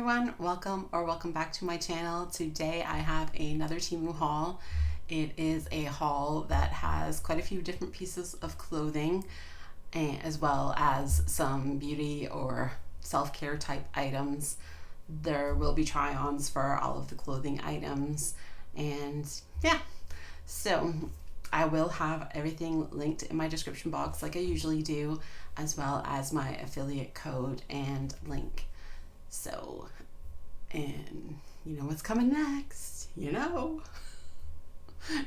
everyone, welcome back to my channel. Today I have another TEMU haul. It is a haul that has quite a few different pieces of clothing as well as some beauty or self-care type items. There will be try-ons for all of the clothing items, and yeah, so I will have everything linked in my description box like I usually do, as well as my affiliate code and link. So, and you know what's coming next, you know.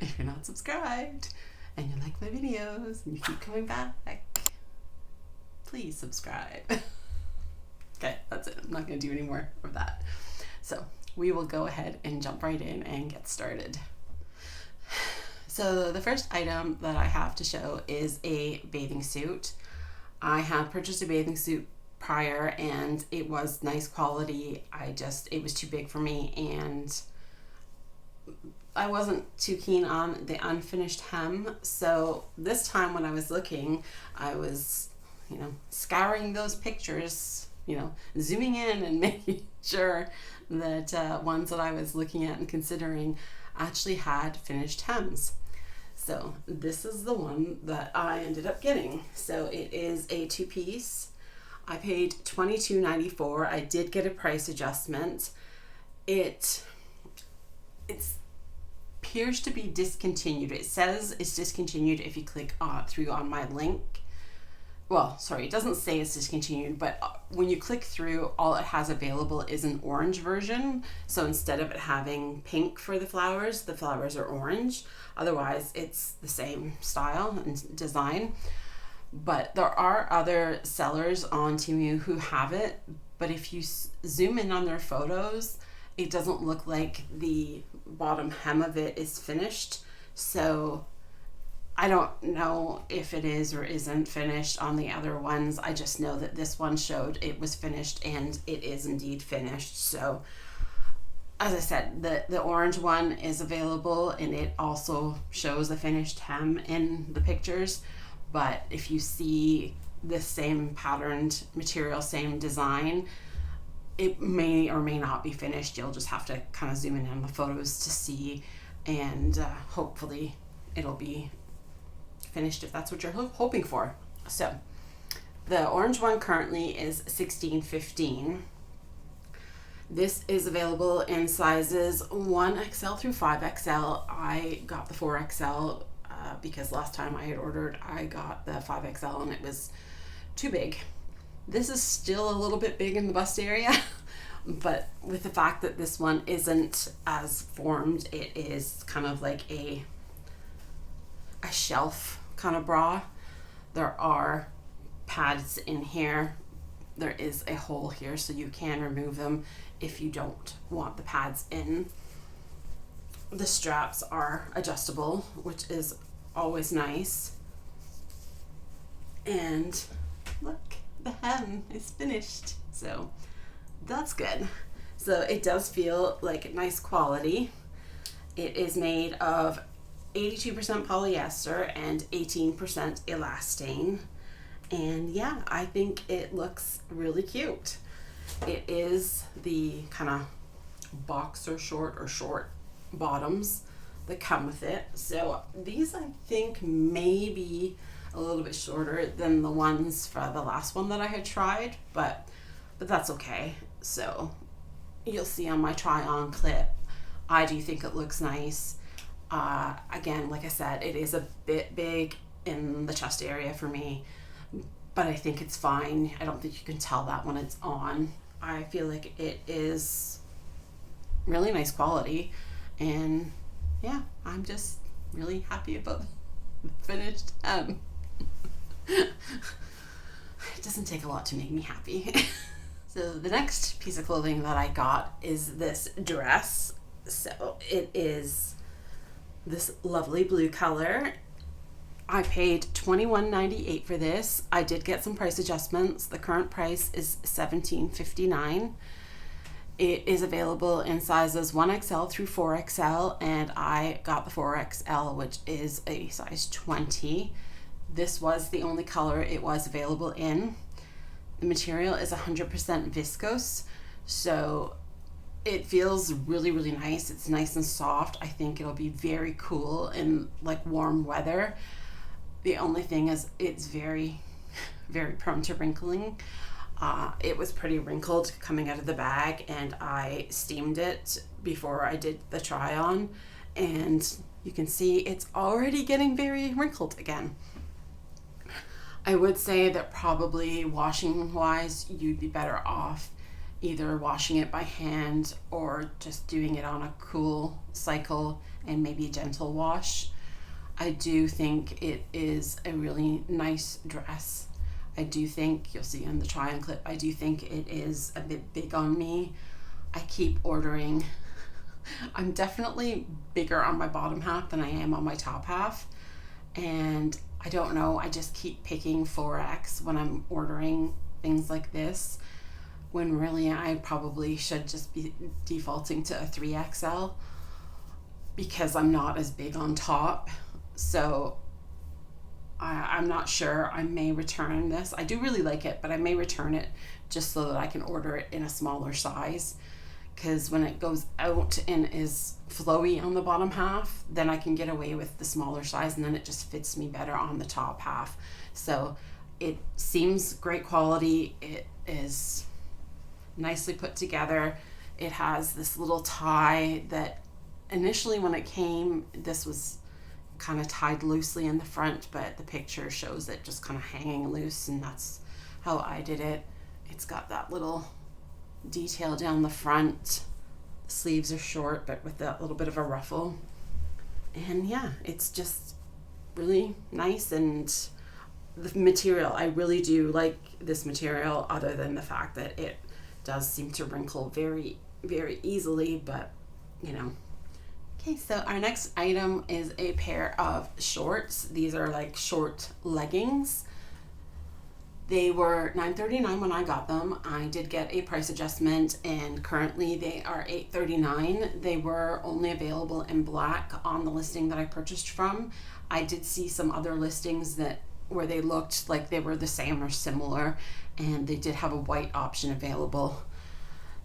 If you're not subscribed and you like my videos and you keep coming back, please subscribe. Okay, that's it. I'm not going to do any more of that. So we will go ahead and jump right in and get started. So the first item that I have to show is a bathing suit. I had purchased a bathing suit prior and it was nice quality. It was too big for me and I wasn't too keen on the unfinished hem. So this time when I was looking, I was, scouring those pictures, zooming in and making sure that ones that I was looking at and considering actually had finished hems. So this is the one that I ended up getting. So it is a two-piece. I paid $22.94. I did get a price adjustment. It appears to be discontinued. It says it's discontinued if you click through on my link. Well, sorry, it doesn't say it's discontinued, but when you click through, all it has available is an orange version. So instead of it having pink for the flowers are orange. Otherwise, it's the same style and design. But there are other sellers on TEMU who have it, but if you zoom in on their photos, it doesn't look like the bottom hem of it is finished. So I don't know if it is or isn't finished on the other ones. I just know that this one showed it was finished and it is indeed finished. So as I said, the orange one is available and it also shows a finished hem in the pictures. But if you see the same patterned material, same design, it may or may not be finished. You'll just have to kind of zoom in on the photos to see, and hopefully it'll be finished if that's what you're hoping for. So the orange one currently is $16.15. This is available in sizes 1XL through 5XL. I got the 4XL because last time I had ordered, I got the 5XL and it was too big. This is still a little bit big in the bust area, but with the fact that this one isn't as formed, it is kind of like a shelf kind of bra. There are pads in here. There is a hole here so you can remove them if you don't want the pads in. The straps are adjustable, which is always nice. And look, the hem is finished, so that's good. So it does feel like nice quality. It is made of 82% polyester and 18% elastane, and yeah, I think it looks really cute. It is the kind of boxer short or short bottoms that come with it. So these I think may be a little bit shorter than the ones for the last one that I had tried, but that's okay. So you'll see on my try on clip, I do think it looks nice. Again, like I said, it is a bit big in the chest area for me, but I think it's fine. I don't think you can tell that when it's on. I feel like it is really nice quality, and yeah, I'm just really happy about the finished hem. It doesn't take a lot to make me happy. So the next piece of clothing that I got is this dress. So it is this lovely blue color. I paid $21.98 for this. I did get some price adjustments. The current price is $17.59. It is available in sizes 1XL through 4XL, and I got the 4XL, which is a size 20. This was the only color it was available in. The material is 100% viscose, So it feels really, really nice. It's nice and soft. I think it'll be very cool in like warm weather. The only thing is it's very, very prone to wrinkling. It was pretty wrinkled coming out of the bag, and I steamed it before I did the try on, and you can see it's already getting very wrinkled again. I would say that probably washing wise, you'd be better off either washing it by hand or just doing it on a cool cycle and maybe a gentle wash. I do think it is a really nice dress. I do think, you'll see in the try on clip, I do think it is a bit big on me. I keep ordering. I'm definitely bigger on my bottom half than I am on my top half. And I don't know, I just keep picking 4X when I'm ordering things like this, when really I probably should just be defaulting to a 3XL because I'm not as big on top. So I'm not sure. I may return this. I do really like it, but I may return it just so that I can order it in a smaller size, because when it goes out and is flowy on the bottom half, then I can get away with the smaller size, and then it just fits me better on the top half. So it seems great quality. It is nicely put together. It has this little tie that initially when it came, this was kind of tied loosely in the front, but the picture shows it just kind of hanging loose, and that's how I did it. It's got that little detail down the front. The sleeves are short but with that little bit of a ruffle, and yeah, it's just really nice. And the material, I really do like this material, other than the fact that it does seem to wrinkle very, very easily, but you know. Okay, so our next item is a pair of shorts. These are like short leggings. They were $9.39 when I got them. I did get a price adjustment, and currently they are $8.39. They were only available in black on the listing that I purchased from. I did see some other listings that where they looked like they were the same or similar, and they did have a white option available.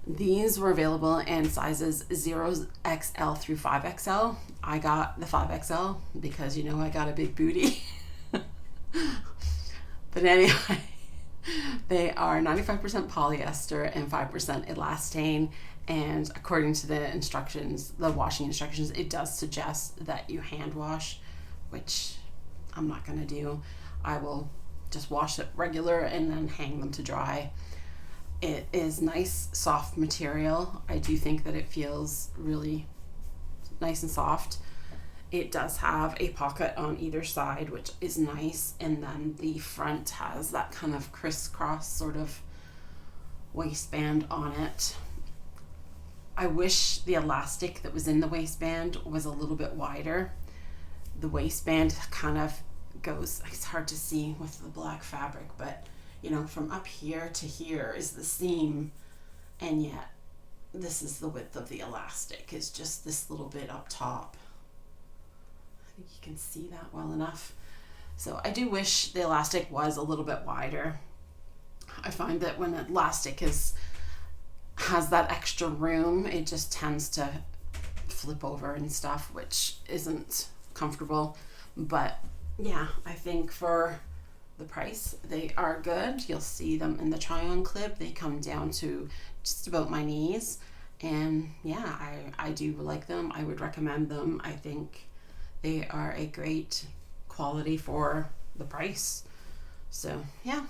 These were available in sizes 0XL through 5XL. I got the 5XL because, you know, I got a big booty. But anyway, they are 95% polyester and 5% elastane. And according to the instructions, the washing instructions, it does suggest that you hand wash, which I'm not going to do. I will just wash it regular and then hang them to dry. It is nice, soft material. I do think that it feels really nice and soft. It does have a pocket on either side, which is nice, and then the front has that kind of crisscross sort of waistband on it. I wish the elastic that was in the waistband was a little bit wider. The waistband kind of goes, it's hard to see with the black fabric, but you know, from up here to here is the seam, and yet this is the width of the elastic. It's just this little bit up top. I think you can see that well enough. So I do wish the elastic was a little bit wider. I find that when elastic has that extra room, it just tends to flip over and stuff, which isn't comfortable. But yeah, I think for the price, they are good. You'll see them in the try on clip. They come down to just about my knees, and yeah, I do like them. I would recommend them. I think they are a great quality for the price. So yeah.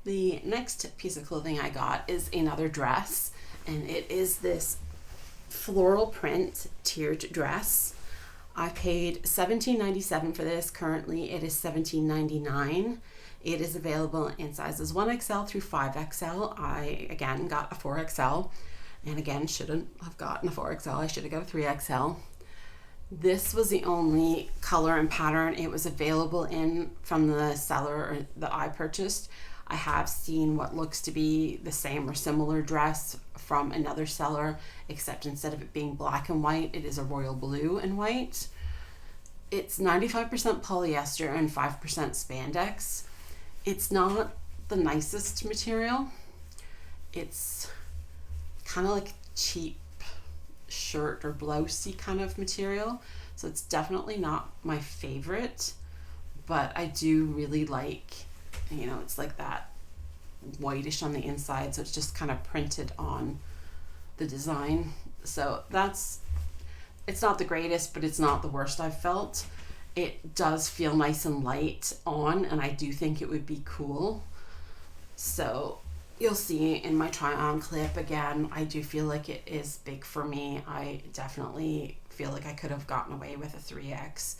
The next piece of clothing I got is another dress, and it is this floral print tiered dress. I paid $17.97 for this. Currently it is $17.99. It is available in sizes 1XL through 5XL. I again got a 4XL, and again shouldn't have gotten a 4XL. I should have got a 3XL. This was the only color and pattern it was available in from the seller that I purchased. I have seen what looks to be the same or similar dress from another seller, except instead of it being black and white, it is a royal blue and white. It's 95% polyester and 5% spandex. It's not the nicest material. It's kind of like cheap shirt or blousey kind of material. So it's definitely not my favorite, but I do really like, you know, it's like that whitish on the inside, so it's just kind of printed on the design. So it's not the greatest, but it's not the worst I've felt. It does feel nice and light on, and I do think it would be cool. So you'll see in my try on clip, again, I do feel like it is big for me. I definitely feel like I could have gotten away with a 3X.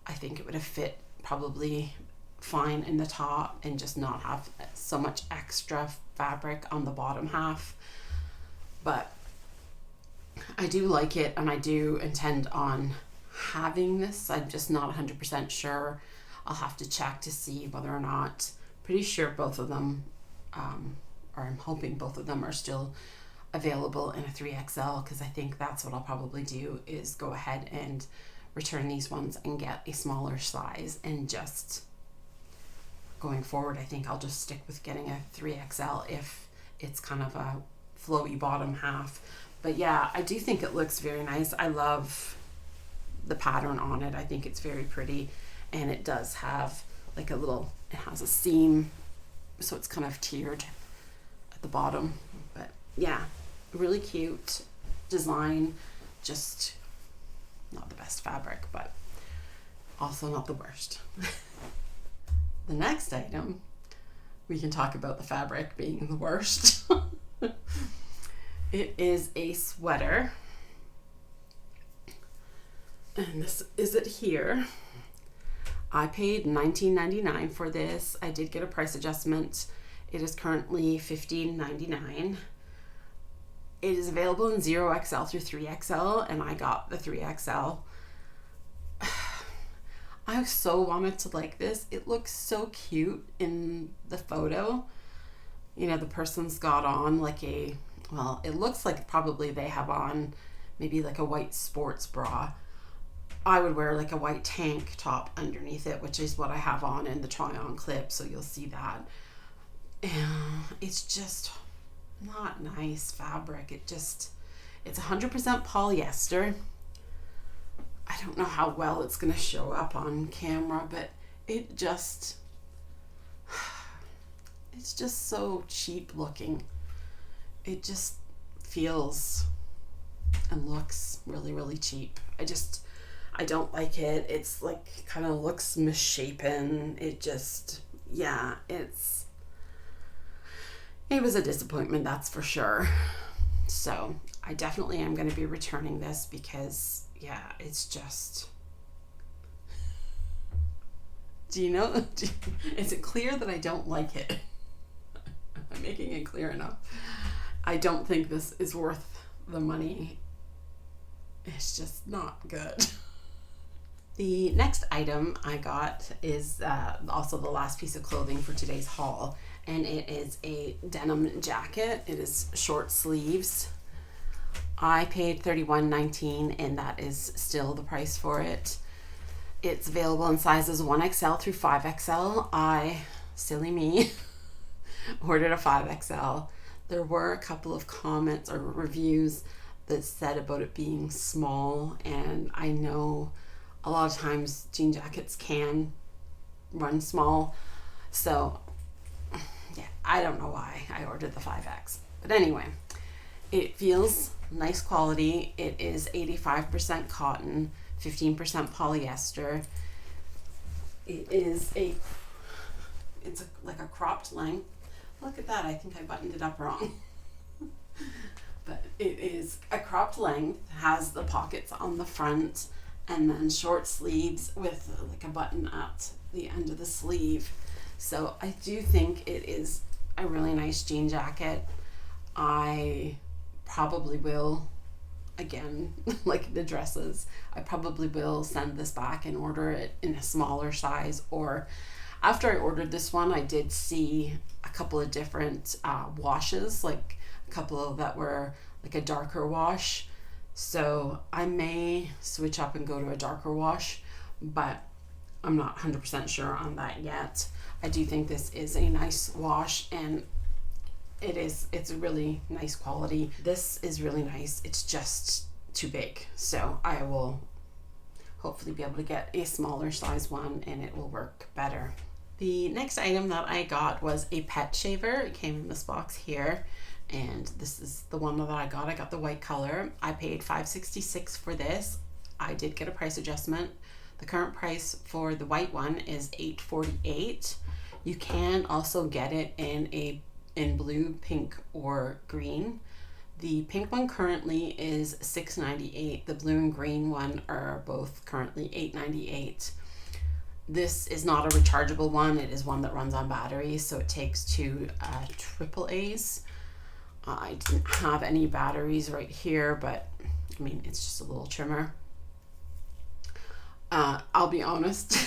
I think it would have fit probably fine in the top and just not have so much extra fabric on the bottom half. But I do like it, and I do intend on having this. I'm just not 100% sure. I'll have to check to see whether or not. Pretty sure both of them, or I'm hoping both of them are still available in a 3XL, because I think that's what I'll probably do, is go ahead and return these ones and get a smaller size. And just going forward, I think I'll just stick with getting a 3XL if it's kind of a flowy bottom half. But yeah, I do think it looks very nice. I love the pattern on it. I think it's very pretty, and it does have like a little, it has a seam, so it's kind of tiered at the bottom. But yeah, really cute design, just not the best fabric, but also not the worst. The next item, we can talk about the fabric being the worst. It is a sweater, and this is it here. I paid $19.99 for this. I did get a price adjustment. It is currently $15.99. It is available in 0XL through 3XL, and I got the 3XL. I so wanted to like this. It looks so cute in the photo. You know, the person's got on like a, well, it looks like probably they have on maybe like a white sports bra. I would wear like a white tank top underneath it, which is what I have on in the try on clip, so you'll see that. It's just not nice fabric. It's 100% polyester. I don't know how well it's gonna show up on camera, but it's just so cheap looking. It just feels and looks really, really cheap. I don't like it. It's like kind of looks misshapen. It just, yeah, it was a disappointment, that's for sure. So I definitely am going to be returning this because, yeah, it's just, is it clear that I don't like it? Am I making it clear enough? I don't think this is worth the money. It's just not good. The next item I got is also the last piece of clothing for today's haul, and it is a denim jacket. It is short sleeves. I paid $31.19, and that is still the price for it. It's available in sizes 1XL through 5XL. I, silly me, ordered a 5XL. There were a couple of comments or reviews that said about it being small, and I know a lot of times jean jackets can run small, so yeah, I don't know why I ordered the 5X, but anyway, it feels nice quality. It is 85% cotton, 15% polyester. It's like a cropped length. Look at that, I think I buttoned it up wrong. But it is a cropped length, has the pockets on the front, and then short sleeves with like a button at the end of the sleeve. So I do think it is a really nice jean jacket. I probably will, again, like the dresses, I probably will send this back and order it in a smaller size. Or after I ordered this one, I did see a couple of different washes, like a couple of that were like a darker wash. So I may switch up and go to a darker wash, but I'm not 100% sure on that yet. I do think this is a nice wash, and it's a really nice quality. This is really nice. It's just too big. So I will hopefully be able to get a smaller size one and it will work better. The next item that I got was a pet shaver. It came in this box here, and this is the one that I got. I got the white color. I paid $5.66 for this. I did get a price adjustment. The current price for the white one is $8.48. You can also get it in blue, pink, or green. The pink one currently is $6.98. The blue and green one are both currently $8.98. This is not a rechargeable one. It is one that runs on batteries, so it takes two AAAs. I didn't have any batteries right here, but I mean, it's just a little trimmer. I'll be honest,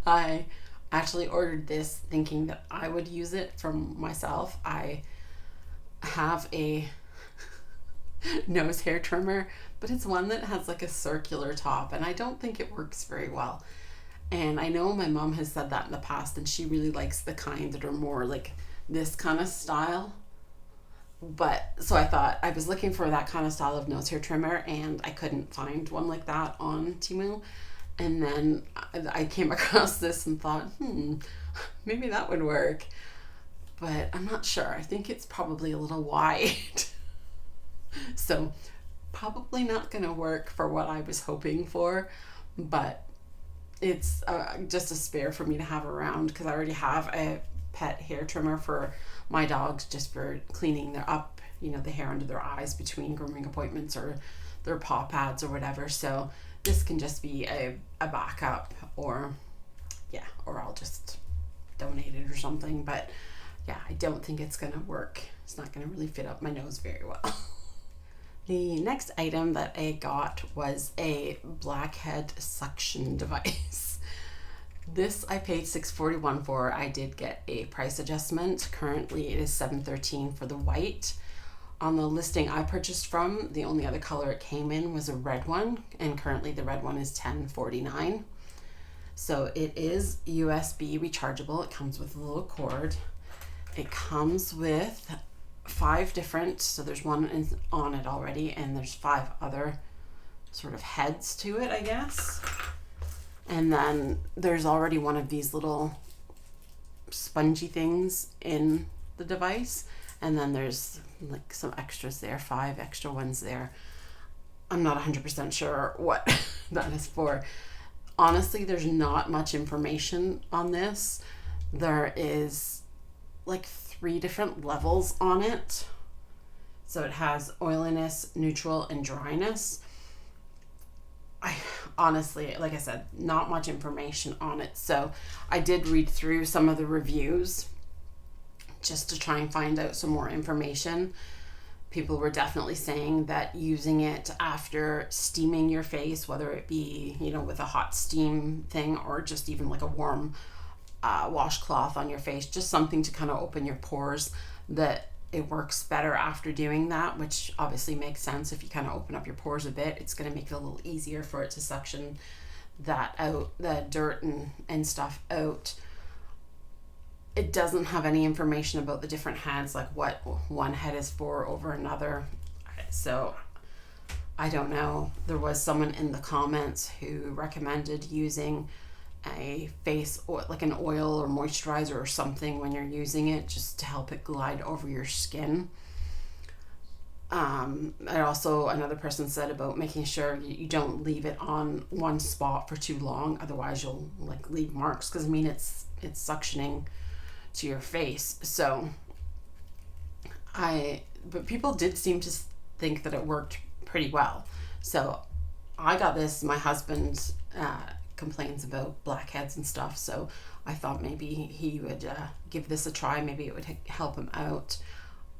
I actually ordered this thinking that I would use it for myself. I have a nose hair trimmer, but it's one that has like a circular top, and I don't think it works very well. And I know my mom has said that in the past, and she really likes the kind that are more like this kind of style. But so I thought, I was looking for that kind of style of nose hair trimmer, and I couldn't find one like that on TEMU. And then I came across this and thought, maybe that would work. But I'm not sure. I think it's probably a little wide. So probably not going to work for what I was hoping for. But it's just a spare for me to have around, because I already have a pet hair trimmer for my dogs, just for cleaning their up, the hair under their eyes between grooming appointments or their paw pads or whatever. So this can just be a backup, or I'll just donate it or something. But yeah, I don't think it's gonna work. It's not gonna really fit up my nose very well. The next item that I got was a Blackhead suction device. This I paid $6.41 for. I did get a price adjustment. Currently it is $7.13 for the white. On the listing I purchased from, the only other color it came in was a red one, and currently the red one is $10.49. So it is USB rechargeable. It comes with a little cord. It comes with 5 different, so there's one on it already, and there's 5 other sort of heads to it, I guess. And then there's already one of these little spongy things in the device, and then there's like some extras there, 5 extra ones there. I'm not 100% sure what that is for. Honestly, there's not much information on this. There is like 3 different levels on it. So it has oiliness, neutral, and dryness. I honestly, like I said, not much information on it. So I did read through some of the reviews just to try and find out some more information. People were definitely saying that using it after steaming your face, whether it be, with a hot steam thing, or just even like a warm washcloth on your face, just something to kind of open your pores, that it works better after doing that, which obviously makes sense. If you kind of open up your pores a bit, it's going to make it a little easier for it to suction that out, the dirt and stuff out. It doesn't have any information about the different heads, like what one head is for over another. So I don't know. There was someone in the comments who recommended using a face oil, like an oil or moisturizer or something when you're using it, just to help it glide over your skin. And also another person said about making sure you don't leave it on one spot for too long, otherwise you'll like leave marks, because I mean it's suctioning to your face. So but people did seem to think that it worked pretty well. So I got this. My husband complains about blackheads and stuff, so I thought maybe he would give this a try. Maybe it would help him out.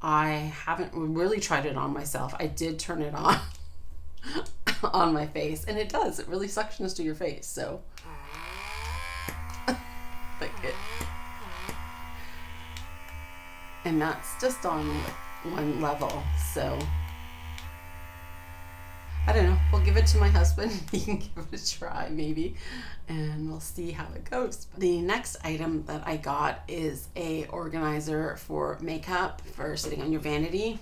I haven't really tried it on myself. I did turn it on on my face, and it does. It really suctions to your face. So like it. And that's just on one level. So I don't know. We'll give it to my husband. He can give it a try maybe, and we'll see how it goes. The next item that I got is a organizer for makeup for sitting on your vanity,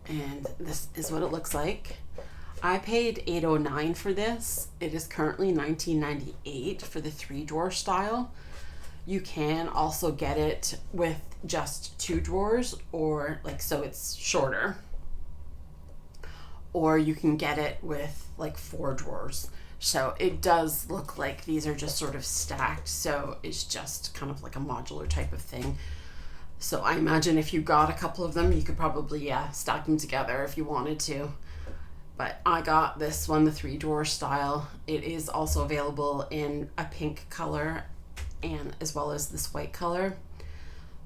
and this is what it looks like. I paid $8.09 for this. It is currently $19.98 for the 3-drawer style. You can also get it with just 2 drawers, or like, so it's shorter, or you can get it with like 4 drawers. So it does look like these are just sort of stacked, so it's just kind of like a modular type of thing. So I imagine if you got a couple of them, you could probably stack them together if you wanted to. But I got this one, the 3-drawer style. It is also available in a pink color and as well as this white color.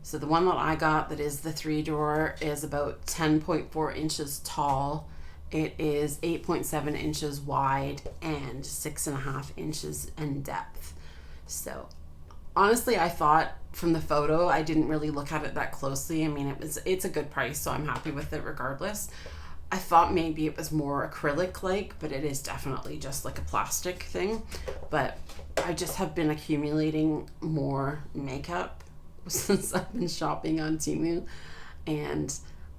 So the one that I got that is the 3-drawer is about 10.4 inches tall. It is 8.7 inches wide and 6.5 inches in depth. So honestly, I thought from the photo, I didn't really look at it that closely. I mean, it's a good price, so I'm happy with it regardless. I thought maybe it was more acrylic-like, but it is definitely just like a plastic thing. But I just have been accumulating more makeup since I've been shopping on TEMU, and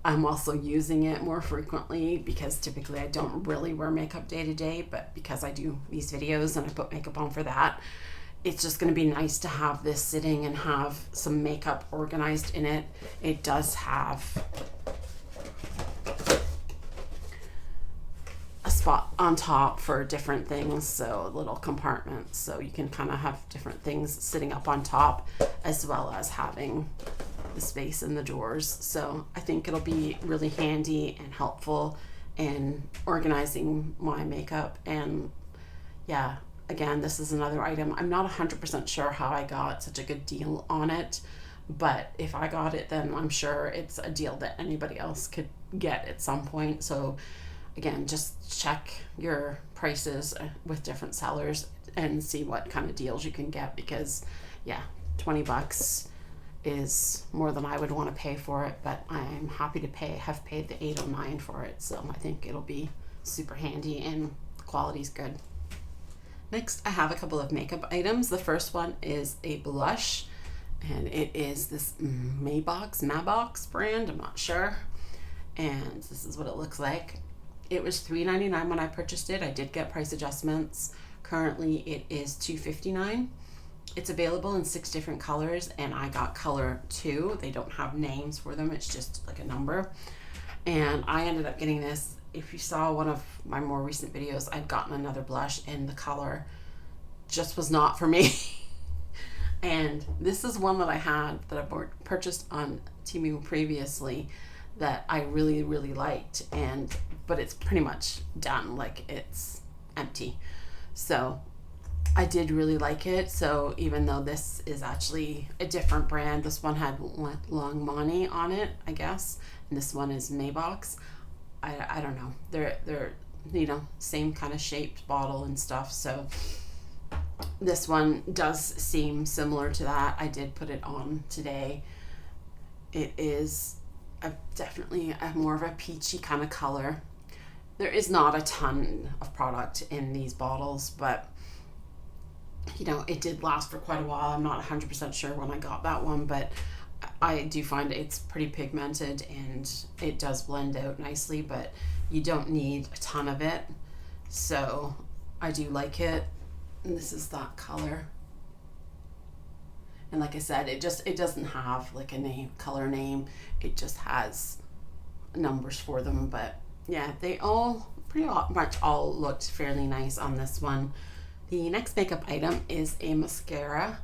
I'm also using it more frequently because typically I don't really wear makeup day to day, but because I do these videos and I put makeup on for that, it's just going to be nice to have this sitting and have some makeup organized in it. It does have a spot on top for different things, so little compartments, so you can kind of have different things sitting up on top as well as having the space in the drawers. So I think it'll be really handy and helpful in organizing my makeup. And yeah, again, this is another item. I'm not 100% sure how I got such a good deal on it, but if I got it, then I'm sure it's a deal that anybody else could get at some point. So again, just check your prices with different sellers and see what kind of deals you can get, because yeah, $20 is more than I would want to pay for it, but I'm happy to have paid the $8.09 for it. So I think it'll be super handy and the quality's good. Next, I have a couple of makeup items. The first one is a blush, and it is this Mabox brand, I'm not sure. And this is what it looks like. It was $3.99 when I purchased it. I did get price adjustments. Currently it is $2.59. It's available in 6 different colors, and I got color 2. They don't have names for them, it's just like a number. And I ended up getting this. If you saw one of my more recent videos, I'd gotten another blush and the color just was not for me. And this is one that I had that I purchased on TEMU previously that I really, really liked, but it's pretty much done, like it's empty. So I did really like it. So even though this is actually a different brand, this one had Longmani on it, I guess, and this one is Mabox. I don't know. They're same kind of shaped bottle and stuff. So this one does seem similar to that. I did put it on today. It is definitely more of a peachy kind of color. There is not a ton of product in these bottles, but it did last for quite a while. I'm not 100% sure when I got that one, but I do find it's pretty pigmented and it does blend out nicely, but you don't need a ton of it. So I do like it. And this is that color. And like I said, it doesn't have like a color name. It just has numbers for them. But yeah, they all pretty much all looked fairly nice on this one. The next makeup item is a mascara.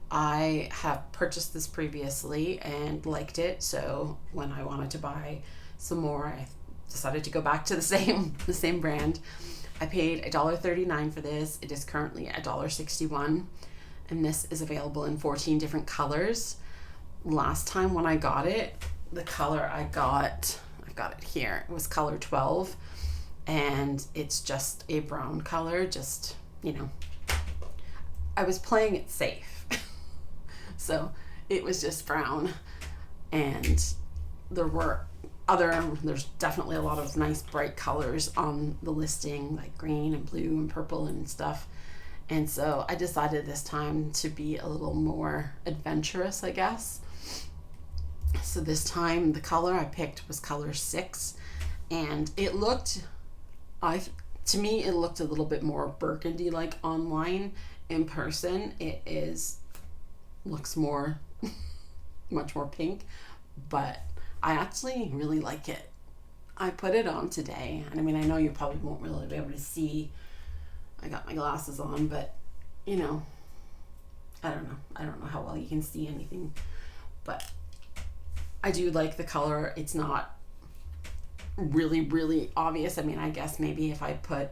I have purchased this previously and liked it, so when I wanted to buy some more, I decided to go back to the same brand. I paid $1.39 for this. It is currently $1.61, and this is available in 14 different colors. Last time when I got it, the color I've got it here, it was color 12, and it's just a brown color. Just, I was playing it safe. So it was just brown, and there were there's definitely a lot of nice bright colors on the listing, like green and blue and purple and stuff. And so I decided this time to be a little more adventurous, I guess. So this time the color I picked was color 6, and it looked, to me it looked a little bit more burgundy like online. In person looks more much more pink, but I actually really like it. I put it on today, and I mean, I know you probably won't really be able to see, I got my glasses on, but you know, I don't know how well you can see anything, but I do like the color. It's not really obvious. I mean, I guess maybe if I put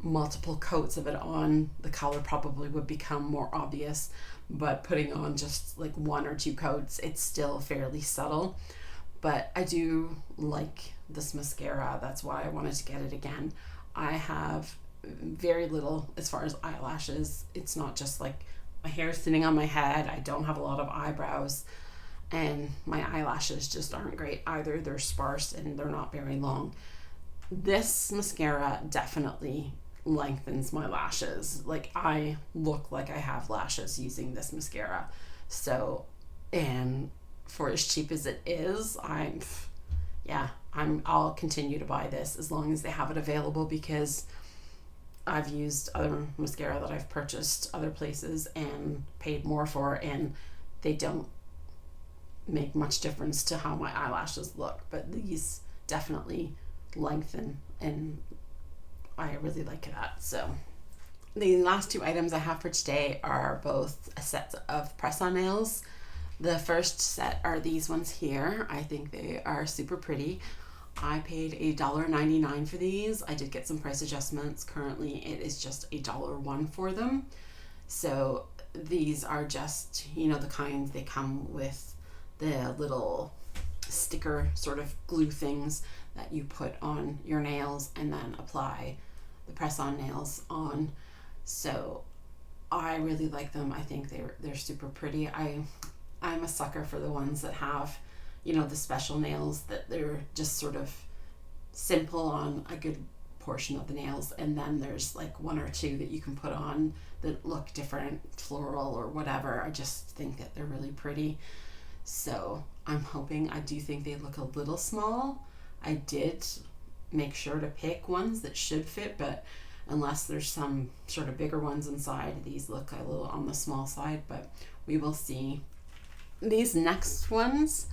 multiple coats of it on, the color probably would become more obvious, but putting on just like 1 or 2 coats, it's still fairly subtle. But I do like this mascara. That's why I wanted to get it again. I have very little as far as eyelashes. It's not just like my hair sitting on my head. I don't have a lot of eyebrows, and my eyelashes just aren't great either. They're sparse and they're not very long. This mascara definitely lengthens my lashes. Like, I look like I have lashes using this mascara. So, and for as cheap as it is, I'll continue to buy this as long as they have it available, because I've used other mascara that I've purchased other places and paid more for, and they don't make much difference to how my eyelashes look. But these definitely lengthen, and I really like that. So the last 2 items I have for today are both a set of press-on nails. The first set are these ones here. I think they are super pretty. I paid $1.99 for these. I did get some price adjustments. Currently it is just $1.01 for them. So these are just, you know, the kind, they come with the little sticker sort of glue things that you put on your nails and then apply the press-on nails on. So I really like them. I think they're super pretty. I'm a sucker for the ones that have, you know, the special nails, that they're just sort of simple on a good portion of the nails, and then there's like 1 or 2 that you can put on that look different, floral or whatever. I just think that they're really pretty. So I'm hoping, I do think they look a little small. I did make sure to pick ones that should fit, but unless there's some sort of bigger ones inside, these look a little on the small side, but we will see. These next ones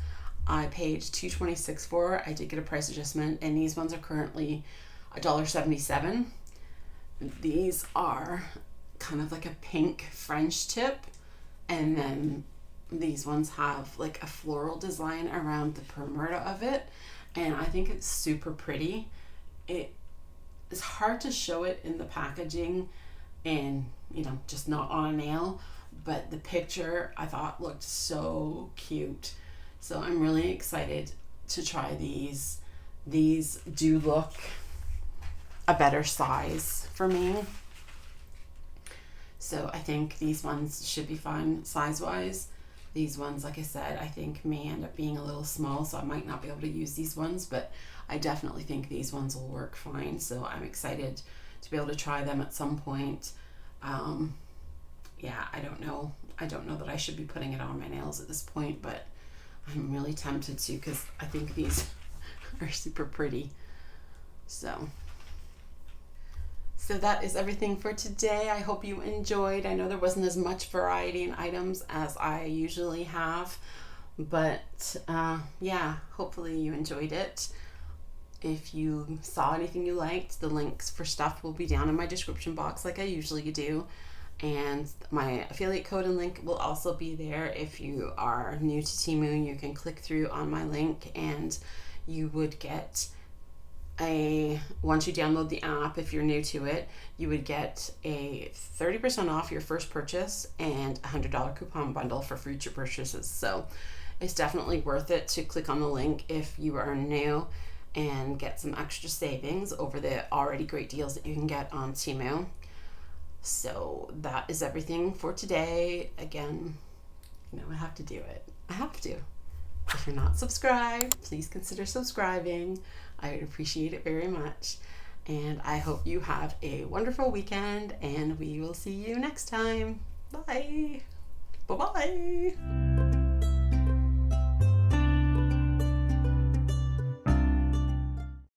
I paid $2.26 for. I did get a price adjustment, and these ones are currently $1.77. These are kind of like a pink French tip, and then these ones have like a floral design around the perimeter of it, and I think it's super pretty. It is hard to show it in the packaging and, you know, just not on a nail, but the picture I thought looked so cute. So I'm really excited to try these. These do look a better size for me. So I think these ones should be fine size-wise. These ones, like I said, I think may end up being a little small, so I might not be able to use these ones, but I definitely think these ones will work fine. So I'm excited to be able to try them at some point. Yeah, I don't know that I should be putting it on my nails at this point, but I'm really tempted to, because I think these are super pretty. So that is everything for today. I hope you enjoyed. I know there wasn't as much variety in items as I usually have, but yeah, hopefully you enjoyed it. If you saw anything you liked, the links for stuff will be down in my description box like I usually do. And my affiliate code and link will also be there. If you are new to TEMU, you can click through on my link, and you would get once you download the app, if you're new to it, you would get a 30% off your first purchase and a $100 coupon bundle for future purchases. So it's definitely worth it to click on the link if you are new and get some extra savings over the already great deals that you can get on TEMU. So that is everything for today. Again, you know, I have to do it. I have to. If you're not subscribed, please consider subscribing. I would appreciate it very much. And I hope you have a wonderful weekend, and we will see you next time. Bye. Bye-bye.